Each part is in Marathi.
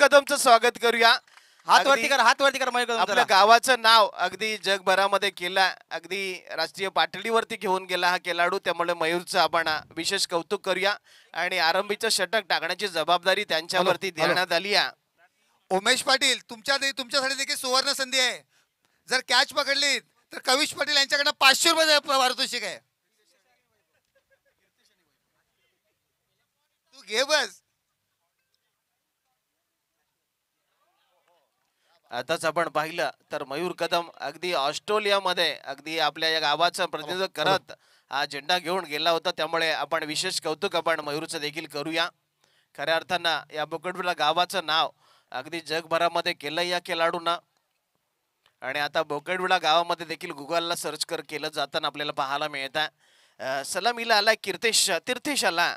कदमचं स्वागत करूया. हात वरती कर मयूर कदम. आपल्या गावाचं नाव अगदी जगभरामध्ये केलं, अगदी राष्ट्रीय पातळीवरती घेऊन गेला हा खेळाडू. त्यामुळे मयूरचं आपण विशेष कौतुक करूया आणि आरंभीचं षटक टाकण्याची जबाबदारी त्यांच्यावरती देण्यात आली आहे. उमेश पाटील तुमच्यासाठी देखील सुवर्ण संधी आहे. जर कॅच पकडली तर कविश पाटील यांच्याकडनं 500 रुपये पारितोषिक आहे. तू घे बस. आताच आपण पाहिलं तर मयूर कदम अगदी ऑस्ट्रेलियामध्ये अगदी आपल्या या गावाचं प्रतिनिधित्व करत हा झेंडा घेऊन गेला होता. त्यामुळे आपण विशेष कौतुक आपण मयूरचं देखील करूया. खऱ्या अर्थानं या बोकडविला गावाचं नाव अगदी जगभरामध्ये केलं या खेळाडूंना. आणि आता बोकडविला गावामध्ये देखील गुगलला सर्च केलं जाताना आपल्याला पाहायला मिळत आहे. सलामीला आला तीर्थेश आला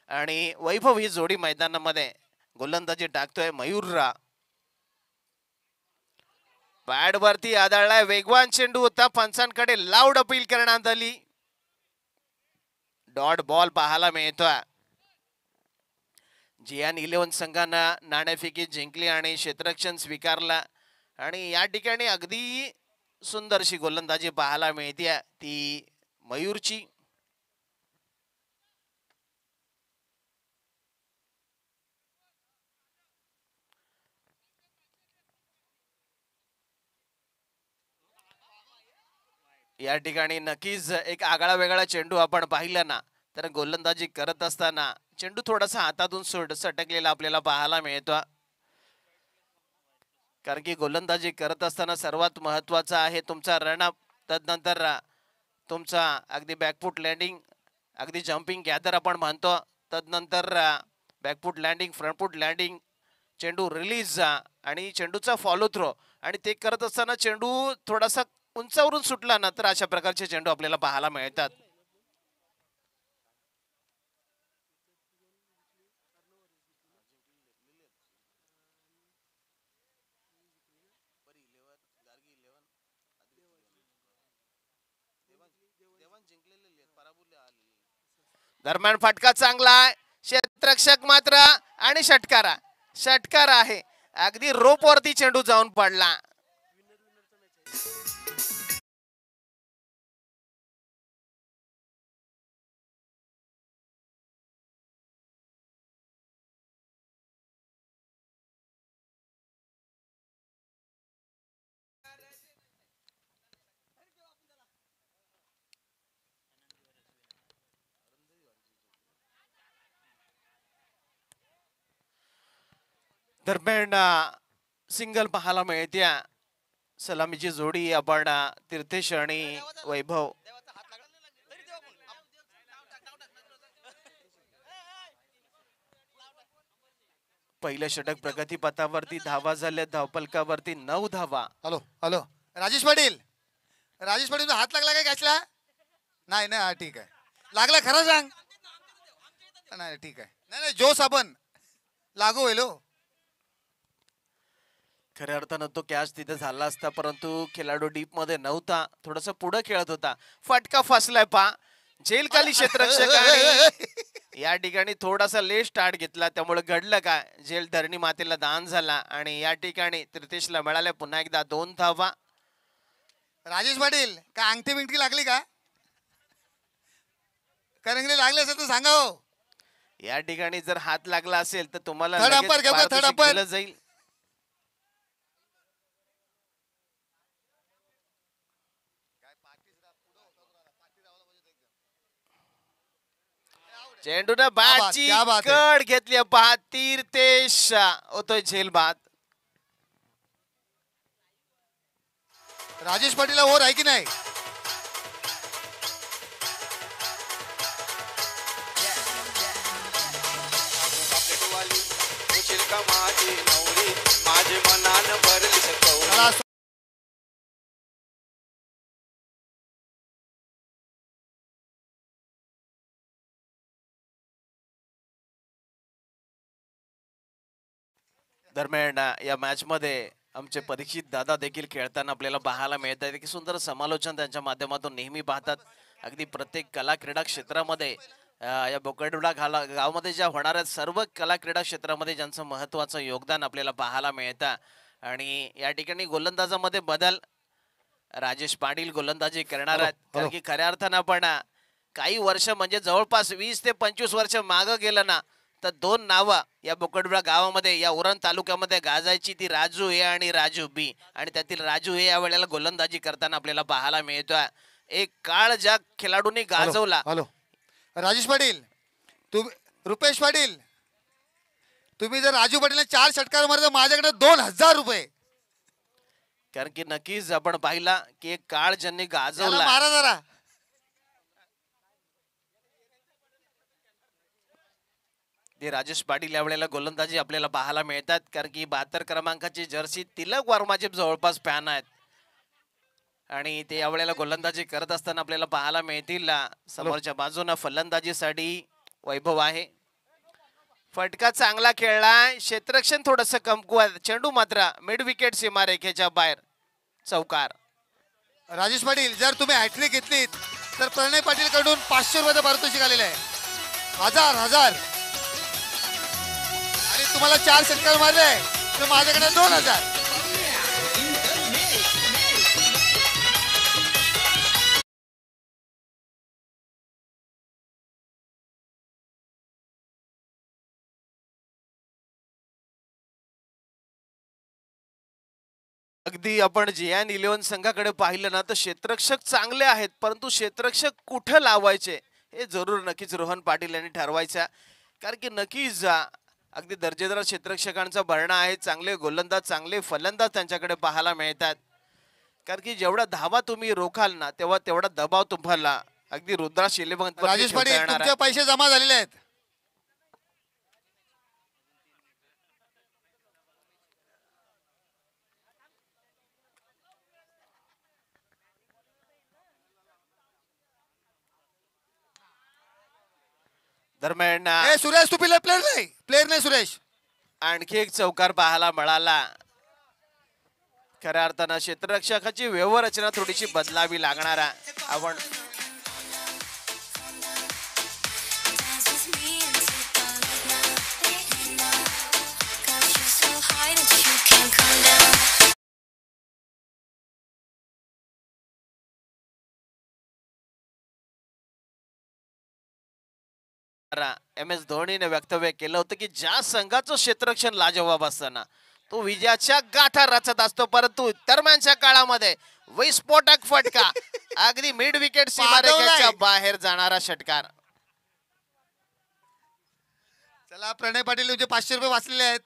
आणि वैभव ही जोडी मैदानामध्ये गोलंदाजी टाकतोय. मयूररा पॅड वरती आदळलाय. वेगवान चेंडू होता, पंचांकडे लाऊड अपील करण्यात आली. डॉट बॉल पाहायला मिळतोय. जियान 11 संघानं नाणेफेकी जिंकली आणि क्षेत्ररक्षण स्वीकारला. आणि या ठिकाणी अगदी सुंदरशी गोलंदाजी पाहायला मिळते ती मयूरची. या ठिकाणी नक्कीच एक आगळा वेगळा चेंडू आपण पाहिला ना, तर गोलंदाजी करत असताना चेंडू थोडासा हातातून सटकलेला आपल्याला पाहायला मिळतो. कारण की गोलंदाजी करत असताना सर्वात महत्वाचा आहे तुमचा रनअप, तदनंतर तुमचा अगदी बॅकफूट लँडिंग, अगदी जम्पिंग गॅदर आपण म्हणतो, तदनंतर बॅकफूट लँडिंग, फ्रंटफूट लँडिंग, चेंडू रिलीज आणि चेंडूचा फॉलो थ्रो. आणि ते करत असताना चेंडू थोडासा उंचावरून सुटला ना तर अशा प्रकारचे चेंडू आपल्याला पाहायला मिळतात. दरम्यान फटका चांगला आहे, क्षेत्ररक्षक मात्र आणि षटकार आहे. अगदी रोप वरती चेंडू जाऊन पडला. दरम्यान सिंगल पाहायला मिळते. सलामीची जोडी आपण तीर्थेश आणि वैभव. पहिलं षटक प्रगती पथावरती, धावा झाल्या धावपलकावरती 9 धावा. हॅलो राजेश पाटील हात लागला काय कॅचला? नाही ना, ठीक आहे. लागला खरं सांग. नाही ठीक आहे. नाही जोस आपण लागू होईल. खऱ्या अर्थानं तो कॅच तिथे झाला असता, परंतु खेळाडू डीप मध्ये नव्हता, थोडस पुढे खेळत होता. फटका फसलाय पा. जेल खाली क्षेत्ररक्षक या ठिकाणी थोडासा लेट स्टार्ट घेतला, त्यामुळे घडलं काय, जेल धरणी मातेला दान झाला आणि या ठिकाणी तीर्थेशला मिळाल्या पुन्हा एकदा 2 धावा. राजेश पाटील का अंगठी बिंगठी लागली का? करंगली लागले असेल तर सांगा हो. या ठिकाणी जर हात लागला असेल तर तुम्हाला जाईल. चेंडूने बॅटची कड घेतली. पहा तीर्थेश होतोय झेल बाद. राजेश पाटील ओर आहे की नाही? दरम्यान या मॅच मध्ये आमचे परीक्षित दादा देखील खेळताना आपल्याला पाहायला मिळत आहे की सुंदर समालोचन त्यांच्या माध्यमातून नेहमी पाहतात. अगदी प्रत्येक कला क्रीडा क्षेत्रामध्ये या बोकडुडा गावामध्ये ज्या होणाऱ्या सर्व कला क्रीडा क्षेत्रामध्ये ज्यांचं महत्वाचं योगदान आपल्याला पाहायला मिळतं. आणि या ठिकाणी गोलंदाजामध्ये बदल, राजेश पाटील गोलंदाजी करणार आहेत. कारण की खऱ्या अर्थानं आपण काही वर्ष म्हणजे जवळपास 20 ते 25 वर्ष मागं गेलं ना, तर दोन नावं या बोकडुडा गावामध्ये या उरण तालुक्यामध्ये गाजायची, ती राजू ए आणि राजू बी. आणि त्यातील राजू ए या वेळेला गोलंदाजी करताना आपल्याला पाहायला मिळतोय. एक काळ ज्या खेळाडूंनी गाजवला. हॅलो राजेश पाटील, रुपेश पाटील, तुम्ही जर राजू पाटील 4 षटकार मारले तर माझ्याकडे 2000 रुपये. कारण की नक्कीच आपण पाहिला की एक काळ ज्यांनी गाजवला. मारा जरा. ते राजेश पाटील या वेळेला गोलंदाजी आपल्याला पाहायला मिळतात. कारण की 72 क्रमांकाची जर्सी तिलक वर्माचे जवळपास फॅन आहेत. आणि ते या वेळेला गोलंदाजी करत असताना आपल्याला पाहायला मिळतील. समोरच्या बाजूने फलंदाजीसाठी वैभव आहे. फटका चांगला खेळलाय, क्षेत्ररक्षण थोडस कमकुवत, चेंडू मात्र मिड विकेट सीमारेखेच्या बाहेर, चौकार. राजेश पाटील, जर तुम्ही हॅट्रिक घेतलीत तर प्रणय पाटील कडून 500 रुपये पारितोषिक आलेले आहे. 1000 आणि तुम्हाला 4 षटकार मारले तर माझ्याकडे 2000. अगदी आपण JN11 संघाकडे पाहिलं ना, तर क्षेत्ररक्षक चांगले आहेत, परंतु क्षेत्ररक्षक कुठं लावायचे हे जरूर नक्कीच रोहन पाटील यांनी ठरवायचं. कारण की नक्कीच अगदी दर्जेदार क्षेत्ररक्षकांचा भरणा आहे. चांगले गोलंदाज, चांगले फलंदाज त्यांच्याकडे पाहायला मिळतात. कारण की जेवढा धावा तुम्ही रोखाल ना, तेवढा दबाव तुम्हाला अगदी रुद्राक्ष इलेव्हन राजेश पाटील, तुमचे पैसे जमा झालेले आहेत. दरम्यान सुरेश, तू प्लेअर नाही सुरेश. आणखी एक चौकार पाहायला मिळाला. खऱ्या अर्थानं क्षेत्ररक्षकाची व्यवरचना थोडीशी बदलावी लागणार आहे. आपण MS धोनीने वक्तव्य केलं होतं की ज्या संघाचं क्षेत्ररक्षण लाजवाब असताना तो विजयाच्या गाठा रचत असतो, परंतु दरम्यानच्या काळामध्ये विस्फोटक फटका, अगदी मिड विकेट सीमारेषेच्या बाहेर जाणारा षटकार. चला प्रणय पाटील, तुमचे 500 रुपये वाचलेले आहेत.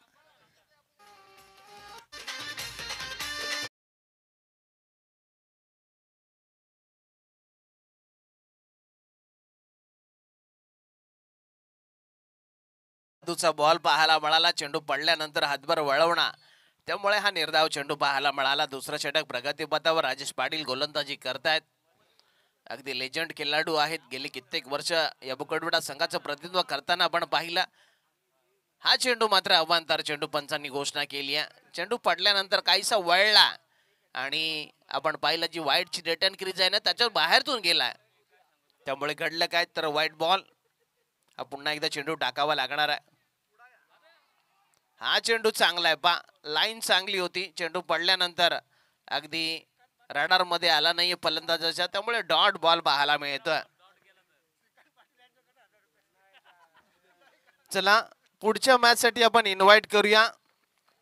बॉल पाहायला मिळाला. चेंडू पडल्यानंतर हातभर वळवणा, त्यामुळे हा निर्धाव चेंडू पाहायला मिळाला. दुसरा षटक प्रगतीपथावर राजेश पाटील गोलंदाजी करतायत. अगदी लेजंड खेळाडू आहेत. गेली कित्येक वर्ष या बोकडुडा संघाचं प्रतिनिधित्व करताना आपण पाहिला. हा चेंडू मात्र अवांतर चेंडू पंचांनी घोषणा केली आहे. चेंडू पडल्यानंतर काहीसा वळला आणि आपण पाहिलं जी वाईटची रिटर्न क्रीज आहे ना, त्याच्यावर बाहेरतून गेला. त्यामुळे घडलं काय तर वाईट बॉल. हा पुन्हा एकदा चेंडू टाकावा लागणार आहे. हा चेंडू चांगला आहे पा, लाईन चांगली होती. चेंडू पडल्यानंतर अगदी रडार मध्ये आला नाहीये फलंदाजाच्या, त्यामुळे डॉट बॉल पाहायला मिळतोय. चला पुढच्या मॅच साठी आपण इन्व्हाइट करूया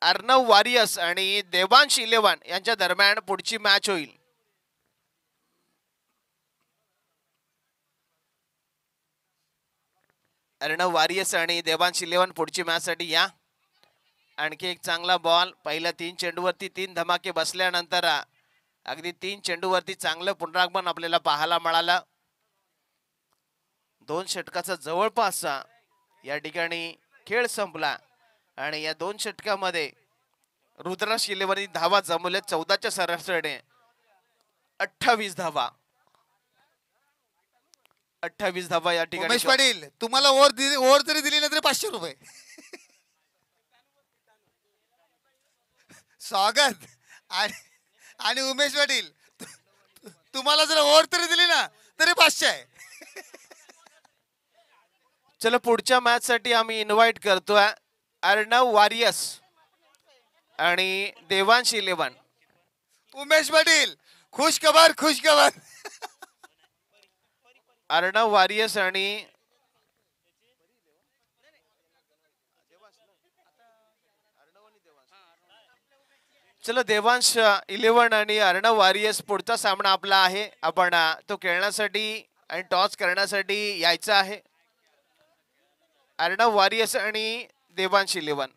अर्णव वॉरियर्स आणि देवांश 11 यांच्या दरम्यान पुढची मॅच होईल. अर्णव वॉरियर्स आणि देवांश 11 पुढची मॅच साठी या. आणखी एक चांगला बॉल, पहिल्या 3 चेंडूवरती 3 धमाके बसल्यानंतर अगदी 3 चेंडूवरती चांगलं पुनरागमन आपल्याला पाहायला मिळालं. 2 षटकाचा जवळपास या ठिकाणी खेळ संपला आणि या 2 षटकामध्ये रुद्राक्ष इलेव्हन धावा जमवल्या 14च्या सरासरीने. 28 धावा, 28 धावा या ठिकाणी. उमेश पाटील, तुम्हाला ओव्हर तरी दिली ना तरी 500 रुपये. स्वागत. आणि उमेश पाटील, तुम्हाला जर ओव्हर तरी दिली ना तरी 500 आहे. चला पुढच्या मॅच साठी आम्ही इन्व्हाइट करतोय अर्णव वारियस आणि देवांश इलेव्हन. उमेश पाटील खुश खबर खुश खबर. अर्णव वारियस आणि चला देवांश इलेव्हन आणि अर्णव वारियस पुढचा सामना आपला आहे. आपण तो खेळण्यासाठी आणि टॉस करण्यासाठी यायचा आहे. अर्णव वारियस आणि देवांश इलेव्हन.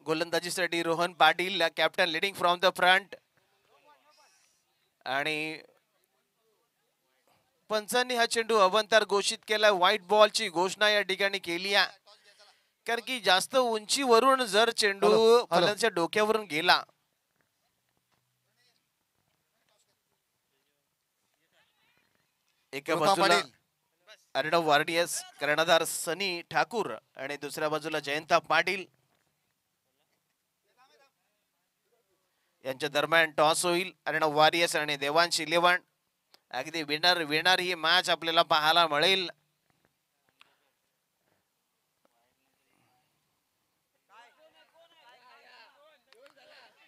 गोलंदाजीसाठी Rohan Patil captain leading from the front आणि पंचांनी हा चेंडू अवंतर घोषित केला. व्हाईट बॉलची घोषणा या ठिकाणी केली आहे कारण की जास्त उंचीवरून जर चेंडू फलंदाजाच्या डोक्यावरून गेला एका बाजूला अर्णव वारियस कर्णधार सनी ठाकूर आणि दुसऱ्या बाजूला जयंता पाटील यांच्या दरम्यान टॉस होईल. अर्णव वारियस आणि देवांश इलेव्हन. अगदी विनर ही मॅच आपल्याला पाहायला मिळेल.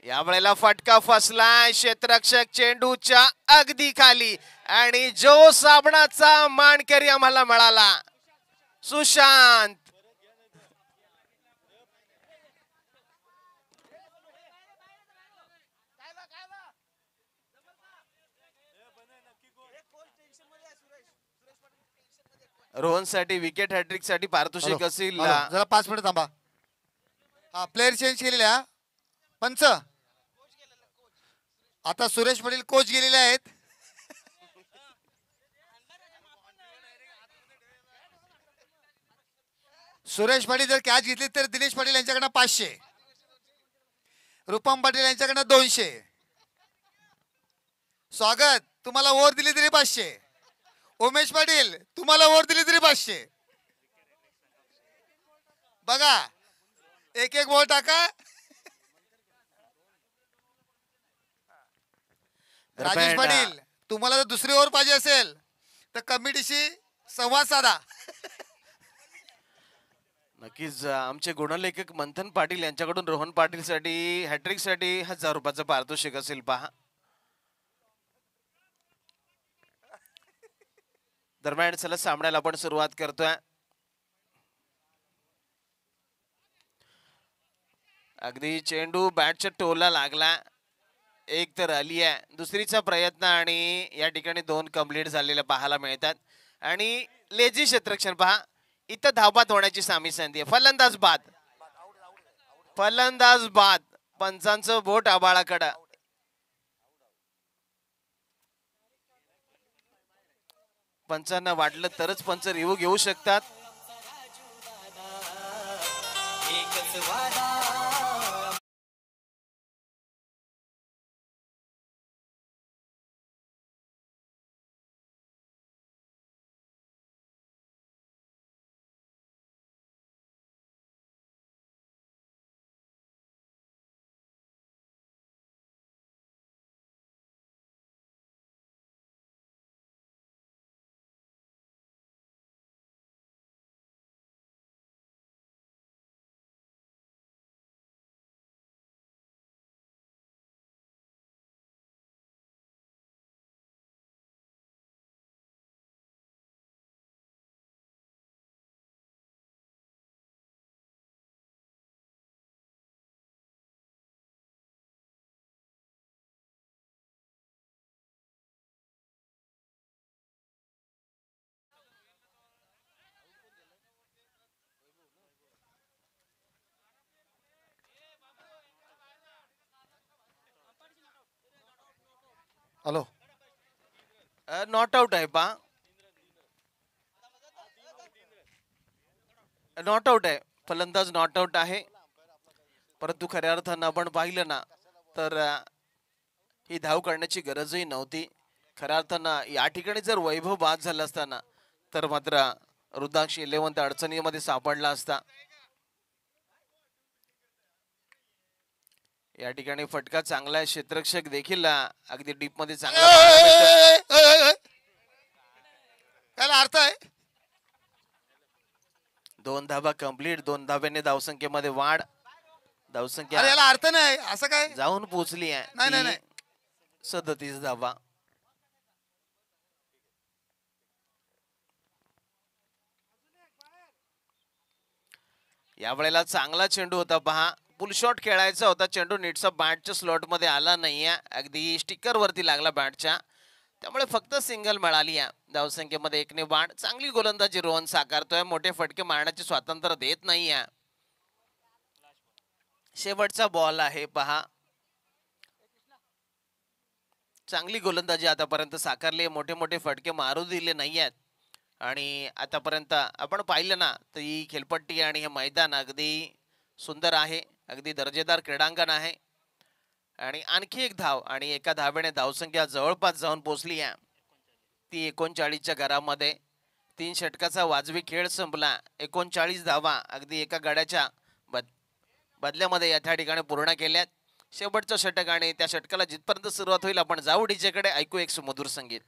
यावेळेला फटका फसलाय क्षेत्ररक्षक चेंडूच्या अगदी खाली आणि जो साबणाचा मानकरी आम्हाला मिळाला सुशांत. रोहन साठी विकेट हॅट्रिक साठी पारितोषिक असेल. जरा 5 मिनिट थांबा. हा प्लेअर चेंज केलेल्या पंच. आता सुरेश पाटील कोच गेलेले आहेत. सुरेश पाटील जर कॅच घेतली तर दिनेश पाटील यांच्याकडनं 500, रुपम पाटील यांच्याकडनं 200. स्वागत तुम्हाला ओव्हर दिली तरी 500. उमेश पाटील तुम्हाला ओव्हर दिली तरी 500. बघा एक एक बॉल टाका. राजेश पाटील तुम्हाला जर दुसरी ओव्हर पाहिजे असेल तर कमिटीशी संवाद साधा. नक्कीच आमचे गुणलेखक मंथन पाटील यांच्याकडून रोहन पाटील साठी हॅट्रिक साठी 1000 रुपयाचं पारितोषिक असेल पहा. दरम्यान चला सामन्याला आपण सुरुवात करतोय. अगदी चेंडू बॅटच्या टोला लागला. एक तर आली आहे दुसरीचा प्रयत्न आणि या ठिकाणी 2 कंप्लीट झालेल्या पाहायला मिळतात. आणि लेझी क्षेत्ररक्षण पहा इथं धावबाद होण्याची सामी संधी आहे. फलंदाज बाद पंचांचं बोट आबाळाकडं. पंचांना वाटलं तरच पंच रिव्ह्यू घेऊ शकतात. हॅलो नॉट आउट आहे पहा. नॉट आउट आहे. फलंदाज नॉट आउट आहे. परंतु खऱ्या अर्थानं आपण पाहिलं ना तर ही धाव करण्याची गरजही नव्हती. खऱ्या अर्थानं या ठिकाणी जर वैभव बाद झाला असताना तर मात्र रुद्राक्ष 11 अडचणीमध्ये सापडला असता. या ठिकाणी फटका चांगला आहे, क्षेत्ररक्षक देखील अगदी डीप मध्ये चांगला पाहायला मिळतोय. त्याला अर्थ आहे. 2 धावा कंप्लीट, 2 धाब्याने धावसंख्येमध्ये वाढ. अरे धावसंख्या याला अर्थ नाही असं काय. जाऊन पोहोचली नाही, आहे नाही, नाही. 37 धावा. या वेळेला चांगला चेंडू होता पहा, पुल शॉट खेळायचा होता, चेंडू नीटचा बॅटच्या स्लॉट मध्ये आला नाहीये, अगदी स्टिकर वरती लागला बॅटच्या, त्यामुळे फक्त सिंगल मिळाली आहे. धावसंख्येमध्ये 1 ने वाढ. चांगली गोलंदाजी रोहन साकारतोय, मोठे फटके मारण्याचे स्वातंत्र्य देत नाहीये. शेवटचा बॉल आहे पहा. चांगली गोलंदाजी आतापर्यंत साकारली, मोठे मोठे फटके मारू दिले नाही आहेत. आणि आतापर्यंत आपण पाहिलं ना तर ही खेळपट्टी आणि हे मैदान अगदी सुंदर आहे, अगदी दर्जेदार क्रीडांगण आहे. आणि आणखी एक धाव आणि एका धावेने धावसंख्या जवळपास जाऊन पोहोचली आहे ती 39च्या घरामध्ये. 3 षटकाचा वाजवी खेळ संपला. 39 धावा अगदी एका गड्याच्या बदल्यामध्ये या ठिकाणी पूर्ण केल्यात. शेवटचं षटक आणि त्या षटकाला जिथपर्यंत सुरुवात होईल आपण जाऊ डीजेकडे, ऐकू एक सुमधुर संगीत.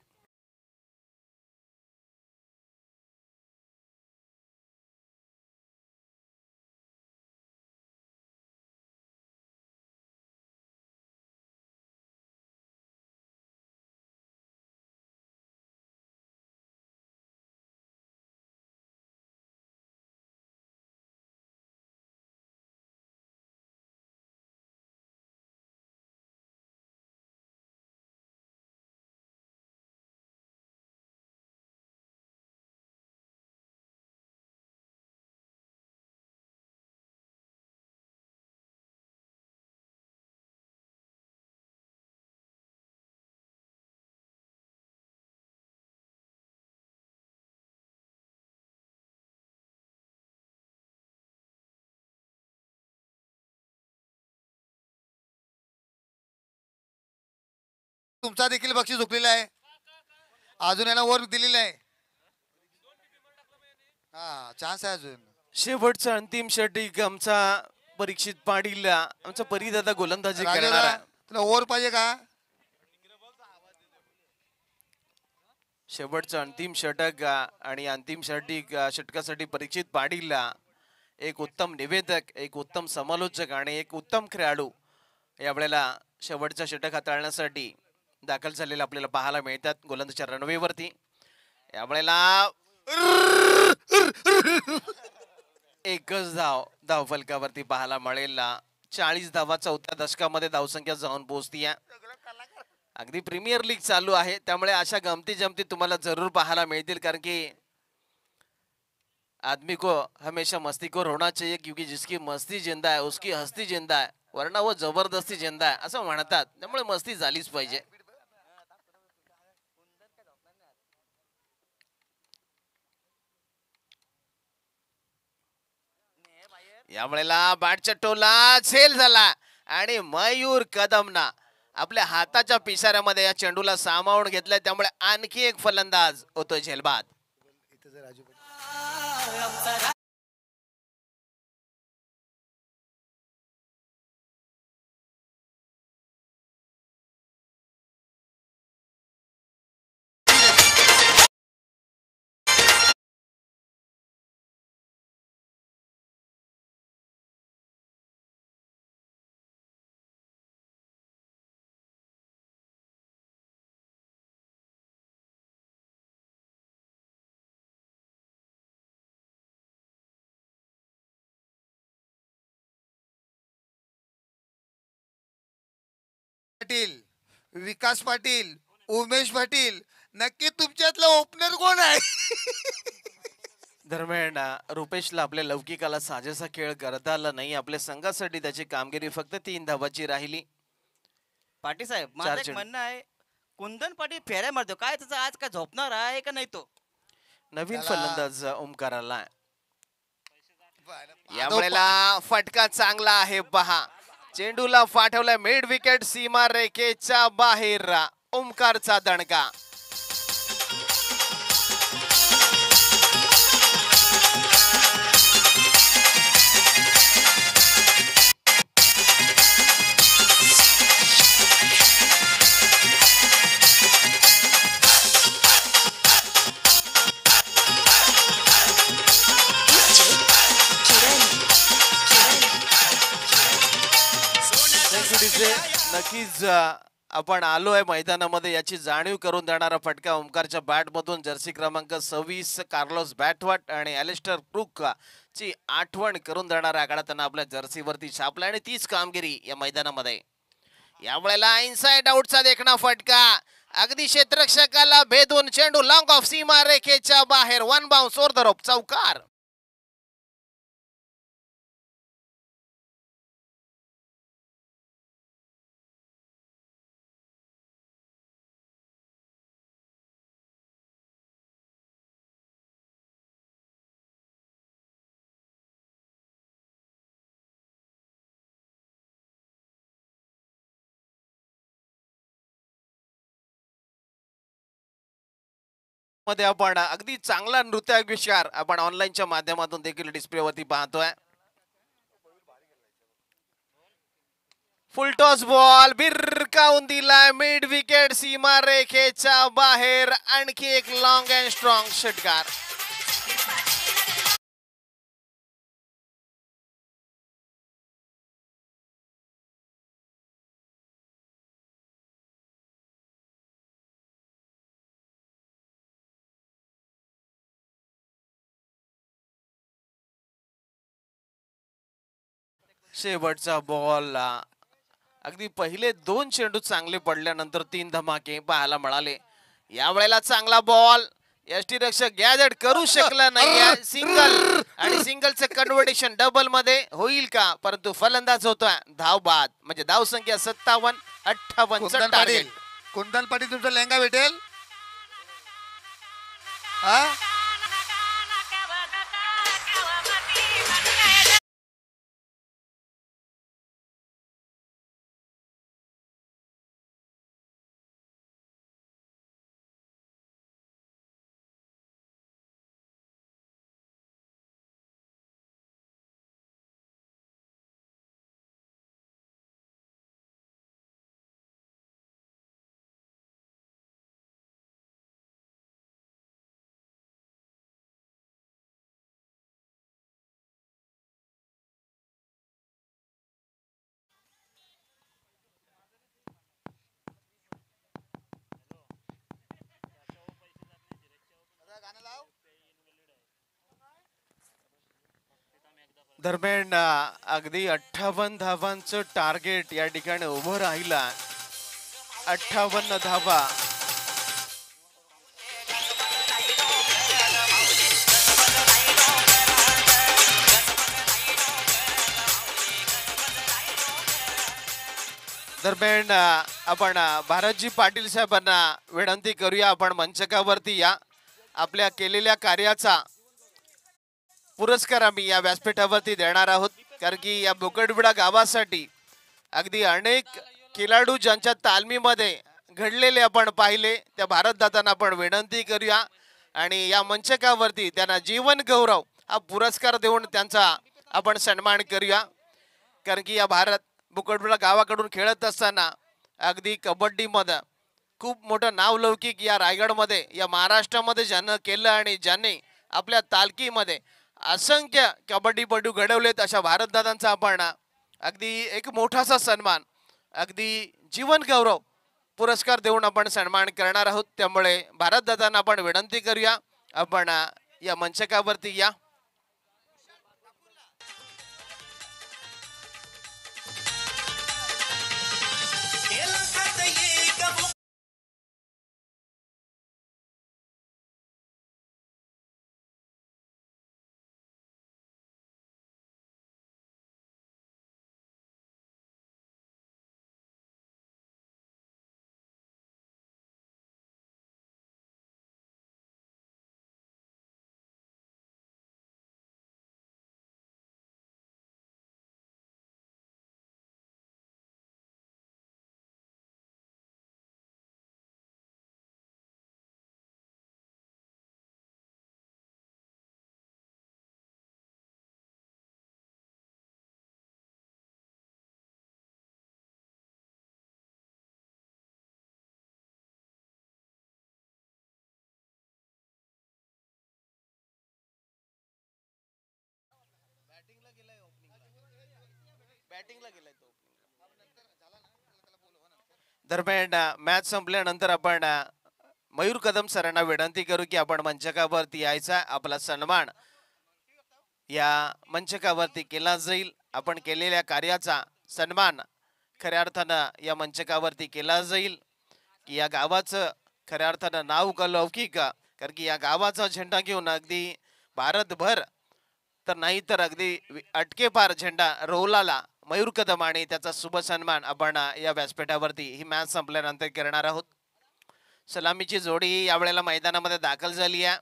तुमचा देखील बक्षीस झुकलेला आहे, अजून यांना वर दिलेला आहे. हा चान्स आहे अजून. शेवटचा अंतिम षटक आमचा परीक्षित पाटील, आमचा परिदादा गोलंदाजी करणार आहे. तुला ओव्हर पाहिजे का. शेवटचं अंतिम षटक आणि अंतिम षटकासाठी परीक्षित पाटील एक उत्तम निवेदक, एक उत्तम समालोचक आणि एक उत्तम खेळाडू यावेळेला शेवटचा षटक हाताळण्यासाठी दाखल झालेले आपल्याला पाहायला मिळतात गोलंदाजीच्या रणवेवरती. यावेळेला एकच धाव फलकावरती पाहायला मिळेल. 40 धावा 4थ्या दशकामध्ये धावसंख्या जाऊन पोहोचती आहे. अगदी प्रीमियर लीग चालू आहे त्यामुळे अशा गमती जमती तुम्हाला जरूर पाहायला मिळतील, कारण की आदमी को हमेशा मस्तीखोर होना चाहिए क्योंकि जिसकी मस्ती जिंदा है उसकी हस्ती जिंदा है, वरना वो जबरदस्ती जिंदा है असं म्हणतात. त्यामुळे मस्ती झालीच पाहिजे. यावेळेला बॅटच्या टोला झेल झाला आणि मयूर कदमना आपल्या हाताच्या पिसाऱ्यामध्ये या चेंडूला सामावून घेतलंय, त्यामुळे आणखी एक फलंदाज होतोय झेलबाद. पाटील, विकास पाटील, उमेश पाटील, नक्की तुमच्यातला ओपनर कोण आहे. दरम्यान रुपेशला आपल्या लौकिकाला साजेसा खेळ करता आला नाही. आपल्या संघासाठी त्याची कामगिरी फक्त 3 धावाची राहिली. पाटील साहेब माझं एक म्हणणं आहे, कुंदन पाटील फेऱ्या मारतो काय, त्याचा आज काय झोपणार आहे का नाही तो. नवीन फलंदाज ओमकार आला. यावेळेला फटका चांगला आहे पहा, चेंडूला फाटवलाय मिड विकेट सीमा रेखेच्या बाहेर. ओमकारचा दणका. नक्कीच आपण आलोय मैदानामध्ये याची जाणीव करून देणारा फटका ओमकारच्या बॅट मधून जर्सी क्रमांक 26 कार्लोस बॅटवट आणि अलिस्टर क्रुक ची आठवण करून देणारा आकडा त्यांना आपल्या जर्सीवरती छापला आणि तीच कामगिरी या मैदानामध्ये यावेळेला इनसाइड आउटचा देखणा फटका अगदी क्षेत्ररक्षकाला भेदून चेंडू लॉंग ऑफ सीमा रेखेच्या बाहेर one bounce or the rope चौकार. मध्ये आपण अगदी चांगला नृत्याविष्कार आपण ऑनलाईनच्या माध्यमातून देखील डिस्प्लेवरती पाहतोय. फुल टॉस बॉल भिरकावून दिलाय मिड विकेट सीमा रेखेच्या बाहेर आणखी एक लॉंग अँड स्ट्रॉंग षटकार. शेवटचा बॉल अगदी पहिले 2 चेंडू चांगले पडल्यानंतर 3 धमाके पाहायला मिळाले. यावेळेला चांगला बॉल यष्टी रक्षक गॅजेट करू शकला नाही. सिंगल आणि सिंगलचं कन्व्हर्टेशन डबल मध्ये होईल का, परंतु फलंदाज होता धाव बाद म्हणजे धाव संख्या 57-58 टार्गेट. कुंदन पाटील तुमचा लेंगा भेटेल हा. दरम्यान अगदी 58 धावांचं टार्गेट या ठिकाणी उभं राहिला. 58 धावा. दरम्यान आपण भारतजी पाटील साहेबांना विनंती करूया, आपण मंचकावरती या. आपल्या केलेल्या कार्याचा पुरस्कार आम्ही या व्यासपीठावरती देणार आहोत, कारण की या बोकडविडा गावासाठी अगदी अनेक खेळाडू ज्यांच्या तालमीमध्ये घडलेले आपण पाहिले, त्या भारतदादांना आपण विनंती करूया आणि या मंचकावरती त्यांना जीवन गौरव हा पुरस्कार देऊन त्यांचा आपण सन्मान करूया. कारण की या भारत बोकडविडा गावाकडून खेळत असताना अगदी कबड्डीमध्ये खूप मोठं नावलौकिक या रायगडमध्ये या महाराष्ट्रामध्ये ज्यानं केलं आणि ज्यांनी आपल्या तालकीमध्ये असंख्य कबड्डीपटू घडवलेत, अशा भारतदादांचा आपण अगदी एक मोठासा सन्मान अगदी जीवन गौरव पुरस्कार देऊन आपण सन्मान करणार आहोत. त्यामुळे भारतदादांना आपण विनंती करूया, आपण या मंचकावरती या. बॅटिंगला गेलाय तो. दरम्यान मॅच संपल्यानंतर आपण मयूर कदम सरांना विनंती करू की आपण मंचकावरती यायचा, आपला सन्मान या मंचकावरती केला जाईल. आपण केलेल्या कार्याचा सन्मान खऱ्या अर्थानं या मंचकावरती केला जाईल. की या गावाचं खऱ्या अर्थानं नाव लौकिक, कारण की या गावाचा झेंडा घेऊन अगदी भारतभर तर नाही तर अगदी अटकेपार झेंडा रोवलाला मयूर कदम आणि त्याचा शुभ सन्मान आपण या व्यासपीठावरती ही मॅच संपल्यानंतर करणार आहोत. सलामीची जोडी यावेळेला मैदानामध्ये दाखल झाली आहे.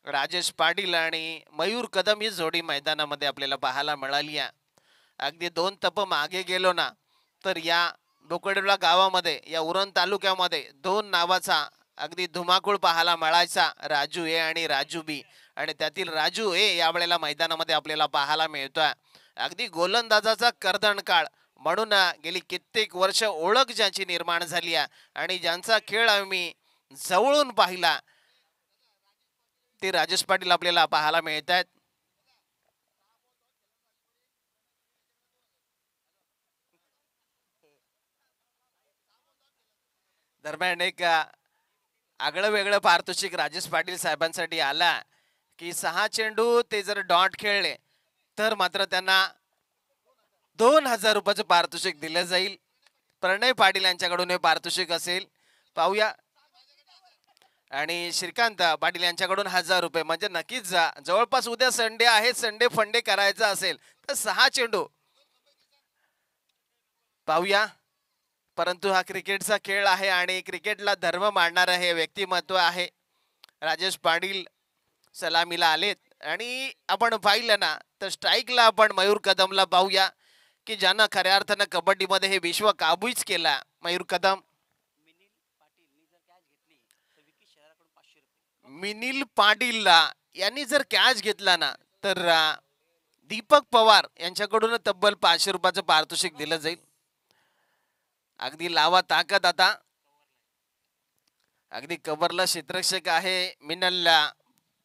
राजेश पाटील आणि मयूर कदम ही जोडी मैदानामध्ये आपल्याला पाहायला मिळाली आहे. अगदी 2 तप मागे गेलो ना तर या बोकडेवाला गावामध्ये या उरण तालुक्यामध्ये 2 नावाचा अगदी धुमाकूळ पाहायला मिळायचा, राजू ए आणि राजू बी. आणि त्यातील राजू ए यावेळेला मैदानामध्ये आपल्याला पाहायला मिळतोय. अगदी गोलंदाजाचा कर्दन काळ म्हणून गेली कित्येक वर्ष ओळख ज्याची निर्माण झाली आहे आणि ज्यांचा खेळ आम्ही जवळून पाहिला ते राजेश पाटील आपल्याला पाहायला मिळत आहेत. दरम्यान एक आगळं वेगळं पारितोषिक राजेश पाटील साहेबांसाठी आला की 6 चेंडू ते जर डॉट खेळले तर मात्र त्यांना 2000 रुपयाचं पारितोषिक दिलं जाईल. प्रणय पाटील यांच्याकडून हे पारितोषिक असेल, पाहूया. आणि श्रीकांत पाटील यांच्याकडून 1000 रुपये. म्हणजे नक्कीच जवळपास उद्या संडे आहे, संडे फंडे करायचा असेल तर 6 चेंडू पाहूया. परंतु हा क्रिकेटचा खेळ आहे आणि क्रिकेटला धर्म मानणारं हे व्यक्तिमत्व आहे. राजेश पाटील सलामीला आलेत आणि आपण पाहिलं ना तर स्ट्राईकला आपण मयूर कदमला पाहूया की ज्यानं खऱ्या अर्थानं कबड्डीमध्ये हे विश्व काबूच केला. मयूर कदम, मिनिल पाटीलला यांनी जर कॅच घेतला ना तर दीपक पवार यांच्याकडून तब्बल 500 रुपयाचं पारितोषिक दिलं जाईल. अगदी लावा ताकद आता. अगदी कव्हरला क्षेत्ररक्षक आहे मिनलला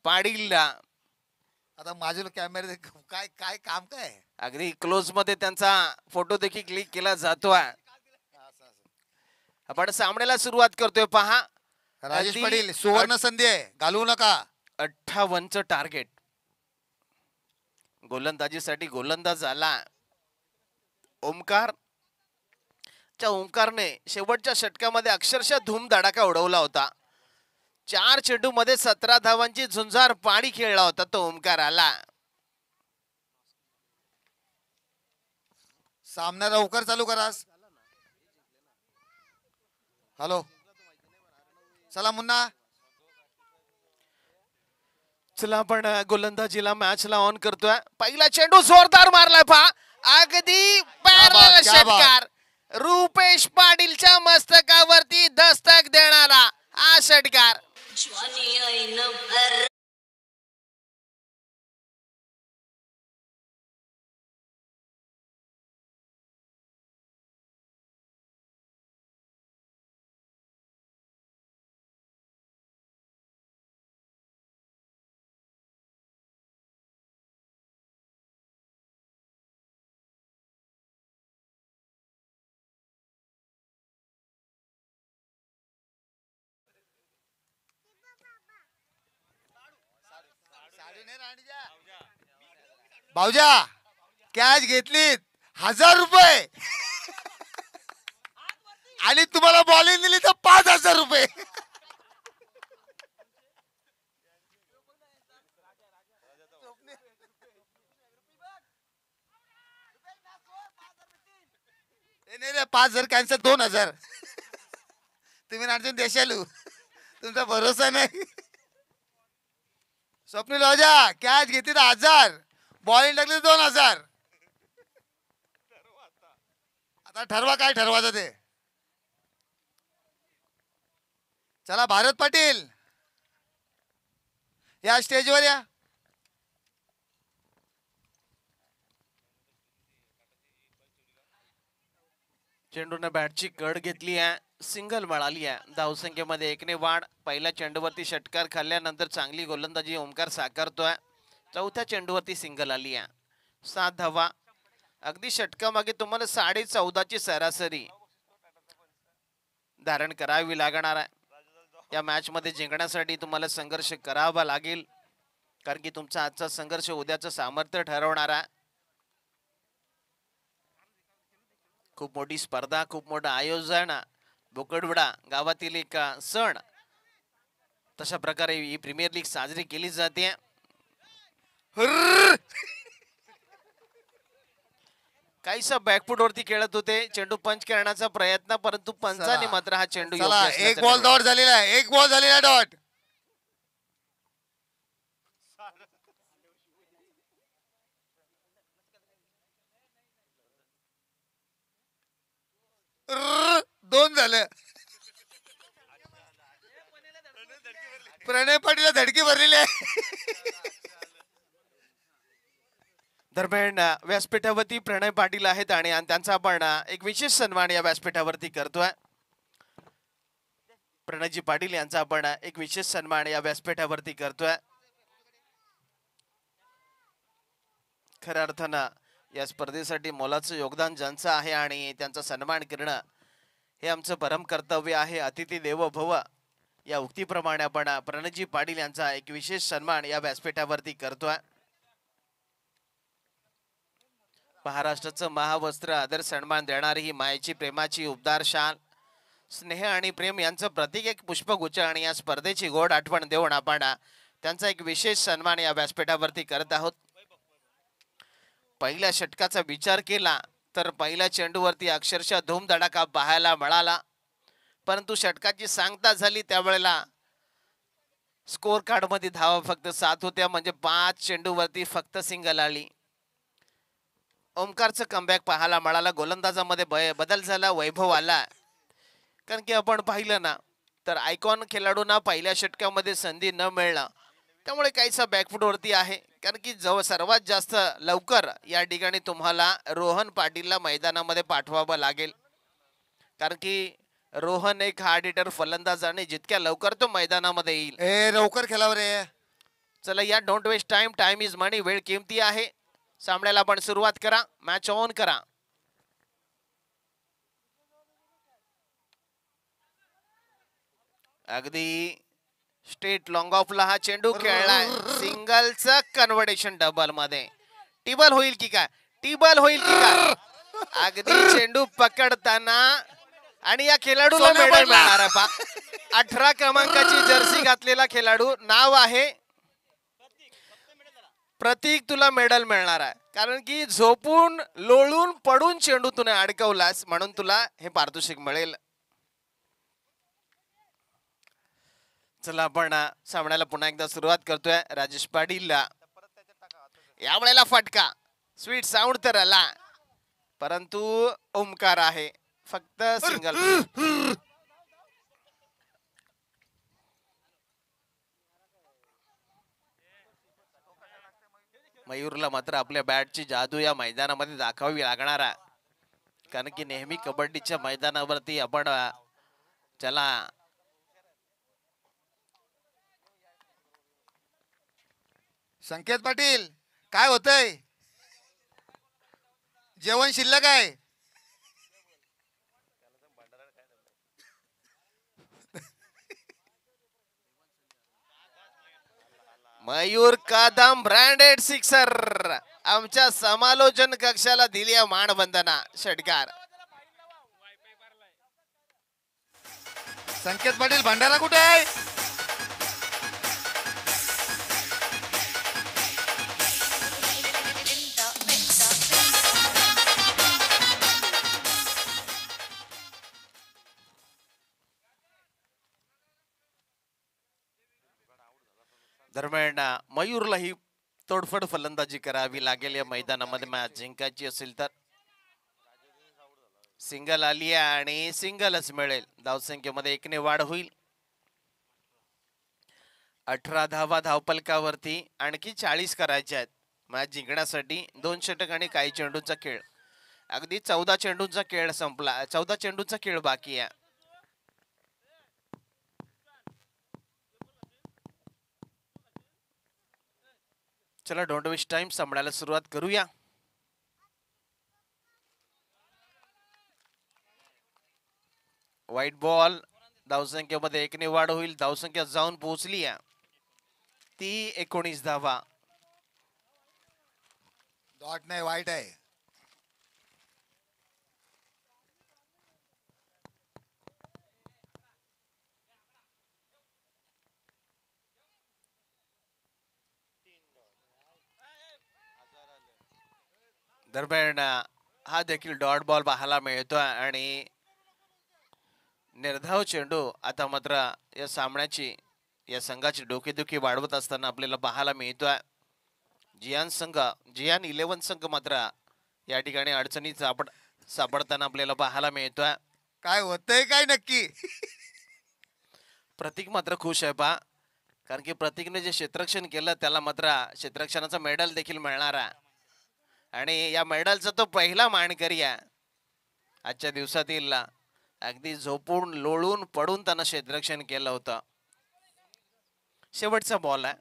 पाटीलला. आता माझे कॅमेरे काय काय काम काय अगदी क्लोज मध्ये त्यांचा फोटो देखील क्लिक केला जातोय. आपण सामन्याला सुरुवात करतोय. पहा राजेश पाटील, सुवर्ण संधी आहे, घालवू नका. 58चं टार्गेट गोलंदाजीसाठी. गोलंदाज आला ओमकार. ओमकारने शेवटच्या षटकामध्ये अक्षरशः धूम धडाका उडवला होता. 4 चेंडू मध्ये 17 धावांची झुंजार पाणी खेळला होता तो ओमकार आला. सामना लवकर चालू करास. हॅलो, चला मुन्ना. चला आपण गोलंदाजीला मॅचला ऑन करतोय. पहिला चेंडू जोरदार मारलाय पहा. अगदी पॅरलल षटकार. रुपेश पाटीलच्या मस्तकावरती दस्तक देणारा हा षटकार. भाऊजा कॅच घेतलीत 1000 रुपये आणि तुम्हाला बॉलिंग दिली तर 5000 रुपये. नाही रे, 5000 कॅन्सल, 2000. तुम्ही नाटून देशालू, तुमचा भरोसा नाही. स्वप्नील ओझा कॅच घेतली 1000, बॉलिंग टाकली 2000. आता ठरवा काय ठरवायचं ते. चला भारत पाटील या स्टेजवर या. चेंडूने बॅटची कड घेतली आहे. सिंगल मिळाली आहे. धावसंख्येमध्ये 1 ने वाढ. पहिल्या चेंडूवरती षटकार खाल्ल्यानंतर चांगली गोलंदाजी ओमकार साकारतोय. चौथ्या चेंडूवरती सिंगल आली आहे. 7 धावा. अगदी षटकामागे तुम्हाला 14.5 ची सरासरी. धारण करावी लागणार आहे। या मॅच मध्ये जिंकण्यासाठी तुम्हाला संघर्ष करावा लागेल, कारण की तुमचा आजचा संघर्ष उद्याचं सामर्थ्य ठरवणार आहे। खूप मोठी स्पर्धा, खूप मोठं आयोजन, बोकडवडा गावातील एक सण, तशा प्रकारे ही प्रीमियर लीग साजरी केली जाते। काहीसा बॅकफूट वरती खेळत होते, चेंडू पंच करण्याचा प्रयत्न, परंतु पंचाने चला. मात्र हा चेंडू योग्य चला असल्याचं एक बॉल निवडलं। डॉट झालेला आहे, एक बॉल झालेला डॉट। दोन झालं। प्रणय पाटीलला धडकी भरलेली आहे। दरम्यान व्यासपीठावरती प्रणय पाटील आहेत आणि त्यांचा आपण एक विशेष सन्मान या व्यासपीठावरती करतोय। प्रणयजी पाटील यांचा आपण एक विशेष सन्मान या व्यासपीठावरती करतोय। खऱ्या अर्थानं या स्पर्धेसाठी मोलाचं योगदान ज्यांचं आहे आणि त्यांचा सन्मान करणं हे आमचं परम कर्तव्य आहे। अतिथी देवो भव या उक्तीप्रमाणे आपण प्रणयजी पाटील यांचा एक विशेष सन्मान या व्यासपीठावरती करतोय। महाराष्ट्राचं महावस्त्र आदर सन्मान देणारी ही मायेची प्रेमाची उबदार शाल, स्नेह आणि प्रेम यांचं प्रतीक एक पुष्पगुच्छ आणि या स्पर्धेची गोड आठवण देऊन आपण त्यांचा एक विशेष सन्मान या व्यासपीठावरती करत आहोत। पहिल्या षटकाचा विचार केला तर पहिल्या चेंडूवरती अक्षरशः धूमधडाका पाहायला मिळाला, परंतु षटकाची सांगता झाली त्यावेळेला स्कोर कार्ड मध्ये धावा फक्त 7 होत्या, म्हणजे 5 चेंडूवरती फक्त सिंगल आली। ओमकारचं कमबॅक पाहायला मिळाला, गोलंदाजामध्ये बदल झाला, वैभव आला। कारण की आपण पाहिलं ना तर आयकॉन खेळाडूंना पहिल्या षटकामध्ये संधी न मिळणं, त्यामुळे काहीसा बॅकफूट वरती आहे। कारण की जवळ सर्वात जास्त लवकर या ठिकाणी तुम्हाला रोहन पाटीलला मैदानामध्ये पाठवावं लागेल, कारण की रोहन एक हार्ड हिटर फलंदाज आणि जितक्या लवकर तो मैदानामध्ये येईल। ए लवकर खेळावर रे। चला या don't waste time, time is money, वेळ किमती आहे। सामन्याला आपण सुरुवात करा, मॅच ऑन करा। अगदी स्ट्रेट लॉंग ऑफला हा चेंडू खेळलाय, सिंगलचं कन्व्हर्टेशन डबल मध्ये। टिबल होईल की काय, टिबल होईल की काय? अगदी चेंडू पकडताना आणि या खेळाडूला सोन्या मेडल पडला. मिळणार आहे पा। 18 क्रमांकाची जर्सी घातलेला खेळाडू, नाव आहे प्रतीक, तुला मेडल मिळणार आहे, कारण की झोपून लोळून पडून चेंडू तुने अडकवलास म्हणून तुला हे पारितोषिक मिळेल। चला आपण सामन्याला पुन्हा एकदा सुरुवात करतोय। राजेश पाटील यावेळेला फटका, स्वीट साऊंड तर आला, परंतु ओमकार आहे फक्त सिंगल। मयूरला मात्र आपल्या बॅटची जादू या मैदानामध्ये दाखवावी लागणार आहे, कारण की नेहमी कबड्डीच्या मैदानावरती आपण त्याला संकेत पाटील काय होतंय? जेवण शिल्लक आहे? मयूर कदम ब्रँडेड सिक्सर, आमच्या समालोचन कक्षाला दिली मानवंदना, षटकार। संकेत पाटील भंडारा कुठे आहे? दरम्यान मयूरला ही तोडफोड फलंदाजी करावी लागेल या मैदानामध्ये मॅच जिंकायची असेल तर। सिंगल आली आहे आणि सिंगलच मिळेल, धावसंख्येमध्ये 1 ने वाढ होईल। 18 धावा धावपलकावरती, आणखी 40 करायचे आहेत मॅच जिंकण्यासाठी। 2 षटक आणि काही चेंडूंचा खेळ, अगदी 14 चेंडूंचा खेळ संपला, 14 चेंडूंचा खेळ बाकी आहे। चला डोंट वेस्ट टाइम, सामन्याला सुरुवात करूया। व्हाईट बॉल, धावसंख्येमध्ये 1 ने वाढ होईल. धावसंख्या जाऊन पोहोचली आहे ती 19 धावा. डॉट नाही, वाईट आहे. दरम्यान हा देखील डॉट बॉल पाहायला मिळतोय आणि निर्धाव चेंडू आता मात्र या सामन्याची, या संघाची डोकेदुखी वाढवत असताना आपल्याला पाहायला मिळतोय. जियान 11 संघ मात्र या ठिकाणी अडचणीत सापडताना आपल्याला पाहायला मिळतोय. काय होतंय काय नक्की? प्रतीक मात्र खुश आहे पहा, कारण की प्रतीकने जे क्षेत्ररक्षण केलं त्याला मात्र क्षेत्ररक्षणाचा मेडल देखील मिळणार आहे आणि या मेडलचा तो पहिला मानकरी आहे आजच्या दिवसातील. अगदी झोपून लोळून पडून त्यानं क्षेत्ररक्षण केलं होतं. शेवटचा बॉल आहे.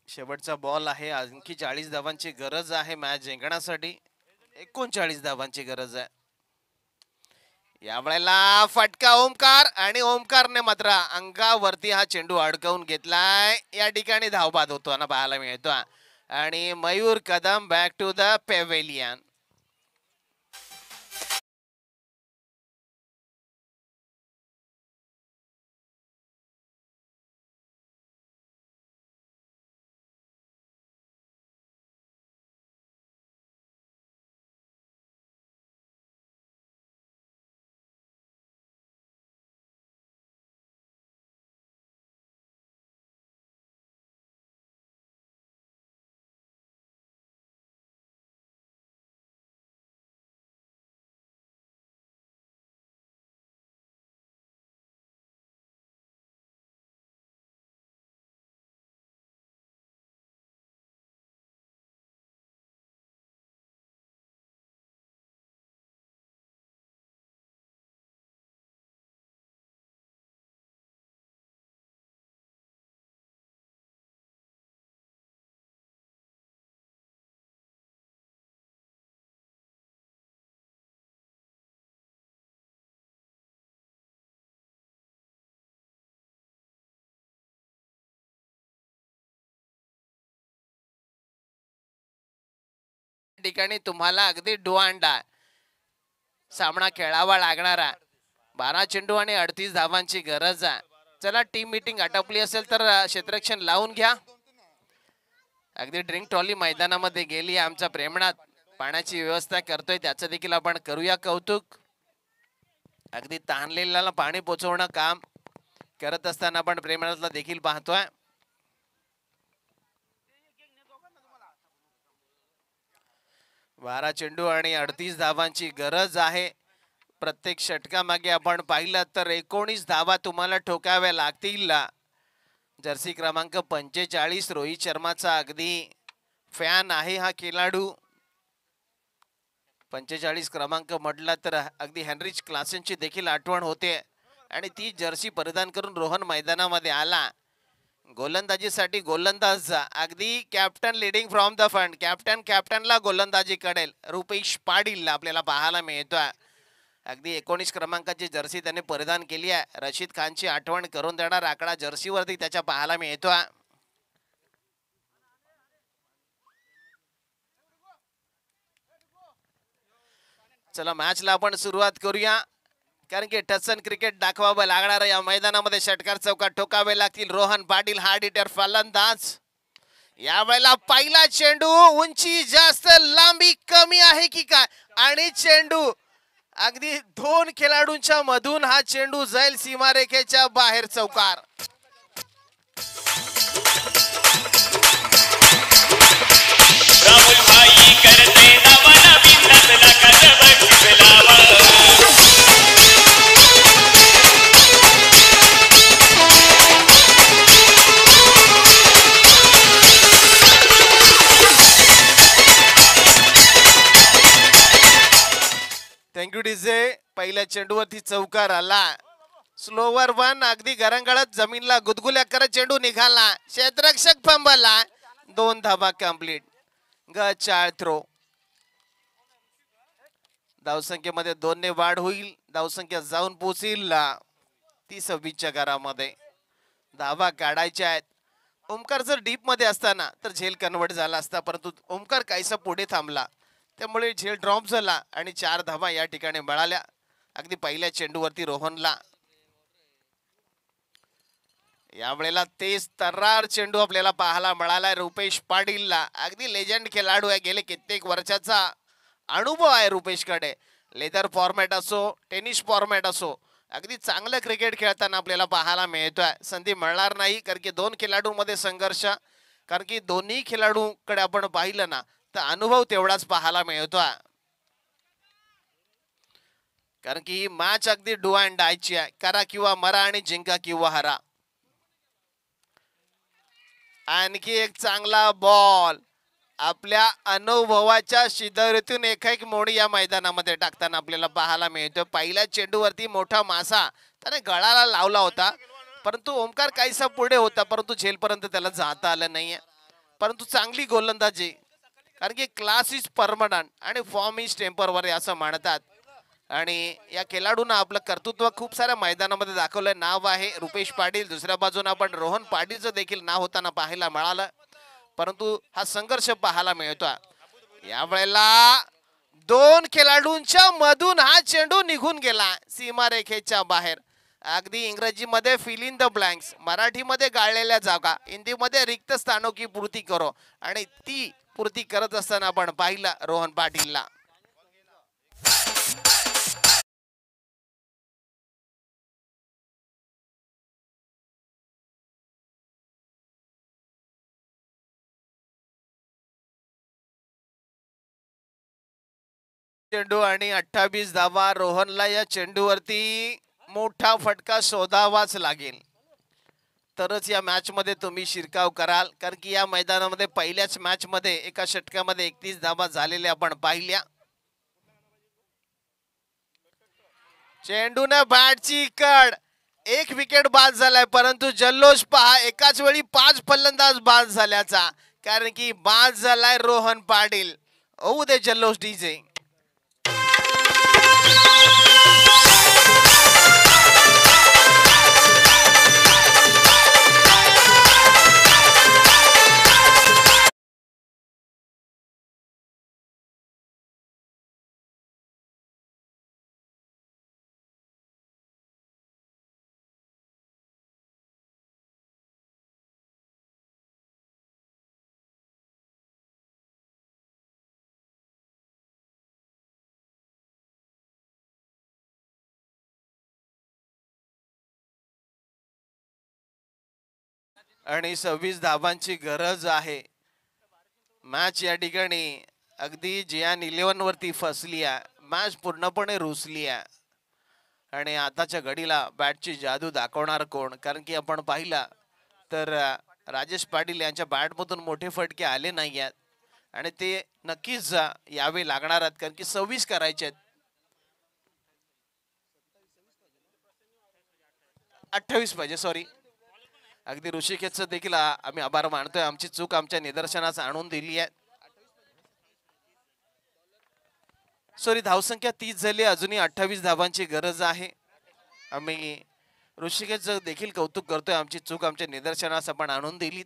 शेवटचा बॉल आहे. आणखी 40 धावांची गरज आहे मॅच जिंकण्यासाठी. 39 धावांची गरज आहे. यावेळेला फटका ओमकार आणि ओमकारने मात्र अंगावरती हा चेंडू अडकवून घेतलाय. या ठिकाणी धावबाद होतो ना पाहायला मिळतो आणि Mayur Kadam back to the pavilion. ठिकाणी तुम्हाला अगदी डोआंडा सामना खेळावा लागणारा. 12 चेंडू आणि 38 धावांची गरज आहे. चला, टीम मीटिंग आटोपली असेल तर क्षेत्ररक्षण लावून घ्या. अगदी ड्रिंक ट्रॉली मैदानामध्ये गेली. आमचा प्रेमनाथ पाण्याची व्यवस्था करतोय, त्याचं देखील आपण करूया कौतुक. अगदी तहानलेल्याला पाणी पोचवणं काम करत असताना आपण प्रेमनाथला देखील पाहतोय. 12 चेंडू आणि 38 धावांची गरज आहे. प्रत्येक षटकामागे आपण पाहिलं तर 19 धावा तुम्हाला ठोकाव्या लागतील. जर्सी क्रमांक 45 रोहित शर्माचा अगदी फॅन आहे हा खेळाडू. 45 क्रमांक म्हटला तर अगदी हेनरिच क्लासेनची देखील आठवण होते आणि ती जर्सी परिधान करून रोहन मैदानामध्ये आला. गोलंदाजीसाठी गोलंदाज अगदी captain leading from the front. कॅप्टनला गोलंदाजी कडेल रुपेश पाटील आपल्याला पाहायला मिळतोय. अगदी 19 क्रमांकाची जर्सी त्याने परिधान केली आहे. रशीद खानची आठवण करून देणार आकडा जर्सीवरती त्याच्या पाहायला मिळतोय. चला, मॅचला आपण सुरुवात करूया, कारण की टचन क्रिकेट दाखवावं लागणार या मैदानामध्ये. षटकार चौकार ठोकावे लागतील. रोहन पाटील हार्ड हिटर फलंदाज. यावेळेला पहिला चेंडू, उंची जास्त लांबी कमी आहे की काय, आणि चेंडू अगदी 2 खेळाडूंच्या मधून हा चेंडू जाईल सीमारेखेच्या बाहेर. चौकार. राहुल भाई करते नवा बिंदसला कसब खिलावा. Thank you DJ. पहिल्या चेंडूवरती चौकार आला. स्लोवर 1 अगदी गरंगळत जमीनला गुदगुल्या करत चेंडू निघाला. क्षेत्ररक्षक फंबला. 2 धावा कंप्लीट. गचाळ थ्रो. धावसंख्येमध्ये 2 ने वाढ होईल. धावसंख्या जाऊन पोहोचील 30-26च्या घरामध्ये. धावा काढायच्या आहेत. ओमकार जर डीप मध्ये असताना तर झेल कन्वर्ट झाला असता, परंतु ओमकार काहीसा पुढे थांबला त्यामुळे झेल ड्रॉप झाला आणि 4 धावा या ठिकाणी मिळाल्या. अगदी पहिल्या चेंडूवरती रोहनला. यावेळेला तेच तर्रार चेंडू आपल्याला पाहायला मिळालाय रुपेश पाटीलला. अगदी लेजंड खेळाडू आहे. गेले कित्येक वर्षाचा अनुभव आहे रुपेशकडे. लेदर फॉर्मॅट असो, टेनिस फॉर्मॅट असो, अगदी चांगलं क्रिकेट खेळताना आपल्याला पाहायला मिळतोय. संधी मिळणार नाही कारण की 2 खेळाडूंमध्ये संघर्ष, कारण की दोन्ही खेळाडूकडे आपण पाहिलं ना तर अनुभव तेवढाच पाहायला मिळतोय. कारण की ही मॅच अगदी डू अँड डायची आहे. करा किंवा मरा आणि जिंका किंवा हरा. आणखी एक चांगला बॉल आपल्या अनुभवाच्या शिदोरीतून एक मोडी या मैदानामध्ये टाकताना आपल्याला पाहायला मिळतो. पहिल्या चेंडूवरती मोठा मासा त्याने गळाला लावला होता, परंतु ओमकार काहीसा पुढे होता, परंतु झेलपर्यंत त्याला जाता आलं नाहीये. परंतु चांगली गोलंदाजी, कारण की क्लास इज परमनंट आणि फॉर्म इज टेम्परवरी असं म्हणतात. आणि या खेळाडूंना आपलं कर्तृत्व खूप साऱ्या मैदानामध्ये दाखवलंय. नाव आहे रुपेश पाटील. दुसऱ्या बाजूने आपण रोहन पाटीलचं देखील नाव होताना पाहायला मिळालं, परंतु हा संघर्ष पाहायला मिळतोय. यावेळेला 2 खेळाडूंच्या मधून हा चेंडू निघून गेला सीमारेषेच्या बाहेर. अगदी इंग्रजीमध्ये फिल इन द ब्लँक्स, मराठीमध्ये गाळलेल्या जागा, हिंदीमध्ये रिक्त स्थानों की पूर्ती करो, आणि ती पूर्ती करत असताना आपण पाहिलं रोहन पाटीलला. चेंडू आणि 28 धावा. रोहनला या चेंडूवरती मोठा फटका शोधावाच लागेल, तरच या मॅच मध्ये तुम्ही शिरकाव कराल. कारण की या मैदानामध्ये पहिल्याच मॅच मध्ये एका षटकामध्ये 31 धावा झालेल्या आपण पाहिल्या. चेंडूने बॅटची कड, 1 विकेट बाद झालाय, परंतु जल्लोष पहा एकाच वेळी 5 फलंदाज बाद झाल्याचा. कारण की बाद झालाय रोहन पाटील. होऊ दे जल्लोष डीजे. आणि 26 धावांची गरज आहे. मॅच या ठिकाणी अगदी जियान 11 वरती फसली आहे. मॅच पूर्णपणे रुसली आहे आणि आताच्या घडीला बॅटची जादू दाखवणार कोण? कारण की आपण पाहिला तर राजेश पाटील यांच्या बॅटमधून मोठे फटके आले नाही आहेत आणि ते नक्कीच यावे लागणार आहेत, कारण की 26 करायचे आहेत. 28 पाहिजे, सॉरी. अगदी ऋषिकेशचं देखील आम्ही आभार मानतोय. आमची चूक आमच्या निदर्शनास आणून दिली आहे. सॉरी, धावसंख्या 30 झाली, अजूनही 28 धावांची गरज आहे. आम्ही ऋषिकेशचं देखील कौतुक करतोय. आमची चूक आमच्या निदर्शनास आपण आणून दिलीत.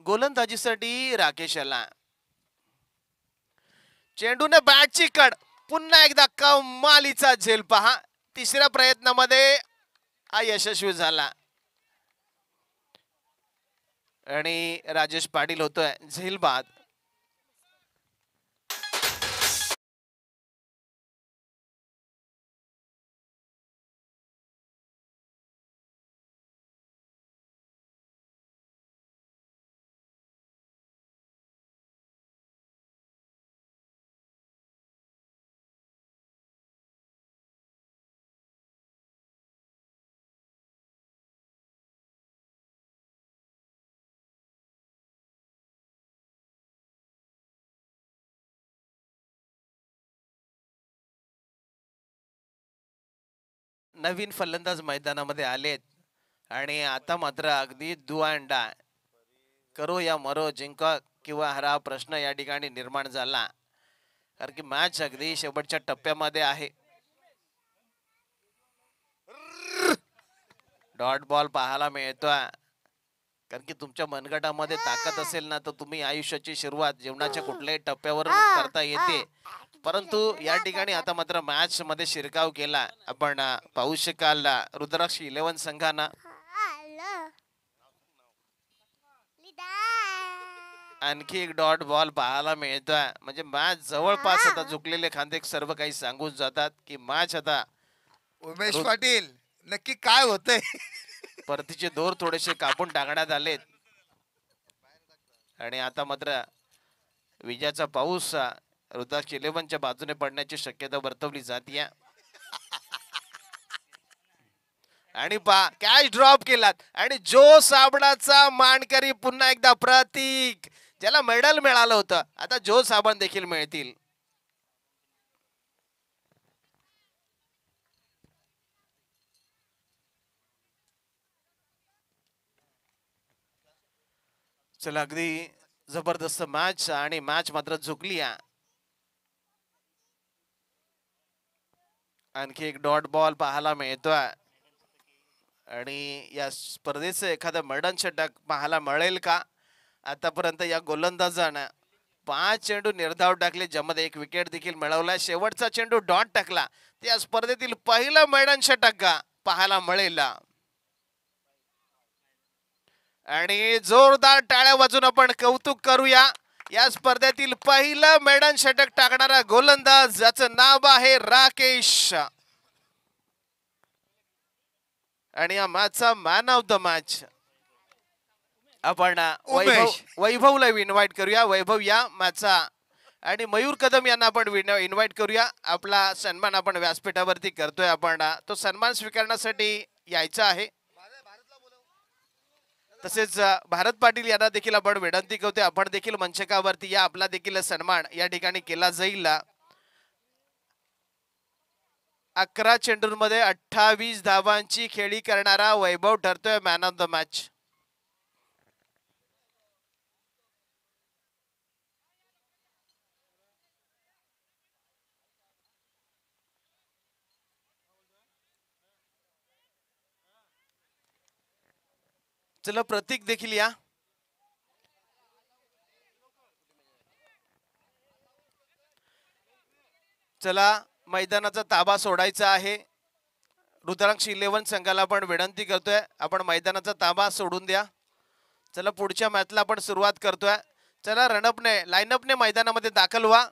गोलंदाजीसाठी राकेश आला. चेंडूने बॅटची कड, पुन्हा एकदा कमालीचा झेल पहा. तिसऱ्या प्रयत्नामध्ये हा यशस्वी झाला आणि राजेश पाटील होतोय झेल बाद. नवीन फलंदाज मैदानामध्ये आलेत आणि आता मात्र अगदी डू अँड डाय, करो या मरो, जिंका किंवा हा प्रश्न या ठिकाणी निर्माण झाला, कारण की मॅच अगदी शेवटच्या टप्प्यामध्ये आहे. डॉट बॉल पाहायला मिळतोय, कारण की तुमच्या मनगटामध्ये ताकद असेल ना तर तुम्ही आयुष्याची सुरुवात जीवनाच्या कुठल्याही टप्प्यावर करता येते. परंतु या ठिकाणी आता मात्र मॅच मध्ये शिरकाव केला. आपण पाहू शकाल रुद्राक्ष 11 संघानं आणखी एक डॉट बॉल पाहायला मिळतोय. म्हणजे मॅच जवळपास आता झुकलेले खांदे सर्व काही सांगून जातात की मॅच आता उमेश पाटील नक्की काय होतंय? परतीचे दोर थोडेसे कापून टाकण्यात आलेत आणि आता मात्र विजयाचा पाऊस रुद्राक्ष 11च्या बाजूने पडण्याची शक्यता वर्तवली जाते. आणि पा कॅच ड्रॉप केलात आणि जो साबणाचा मानकरी पुन्हा एकदा प्रतीक, ज्याला मेडल मिळालं होतं, आता जो साबण देखील मिळतील. चला अगदी जबरदस्त मॅच आणि मॅच मात्र झुकली. आणखी एक डॉट बॉल पाहायला मिळतोय आणि या स्पर्धेचं एखादं मर्डन षटक पाहायला मिळेल का? आतापर्यंत या गोलंदाजानं 5 चेंडू निर्धाव टाकले, ज्यामध्ये 1 विकेट देखील मिळवला. शेवटचा चेंडू डॉट टाकला. त्या स्पर्धेतील पहिलं मैदान षटक पाहायला मिळेल आणि जोरदार टाळ्या वाजून आपण कौतुक करूया. या स्पर्धेतील पहिलं मैदान षटक टाकणारा गोलंदाज, ज्याचं नाव आहे राकेश आणि या मॅचचा मॅन ऑफ द मॅच आपण वैभवला इन्व्हाइट करूया. वैभव या मॅचचा आणि मयूर कदम यांना आपण इन्व्हाइट करूया. आपला सन्मान आपण व्यासपीठावरती करतोय. आपण तो सन्मान स्वीकारण्यासाठी यायचा आहे. तसेच भारत पाटील यांना देखील आपण विनंती करतोय, आपण देखील मंचकावरती या. आपला देखील सन्मान या ठिकाणी केला जाईल. 11 चेंडूंमध्ये 28 धावांची खेळी करणारा वैभव ठरतोय मॅन ऑफ द मॅच. चला प्रतीक देखील या. चला मैदानाचा ताबा सोडायचा आहे. रुद्राक्ष 11 संघाला आपण विनंती करतोय, आपण मैदानाचा ताबा सोडून द्या. चला पुढच्या मॅचला आपण सुरुवात करतोय. चला लाईनअपने मैदानामध्ये दाखल व्हा.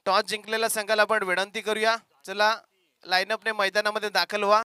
टॉस जिंकलेल्या संघाला आपण विनंती करूया, चला लाईनअपने मैदानामध्ये दाखल व्हा.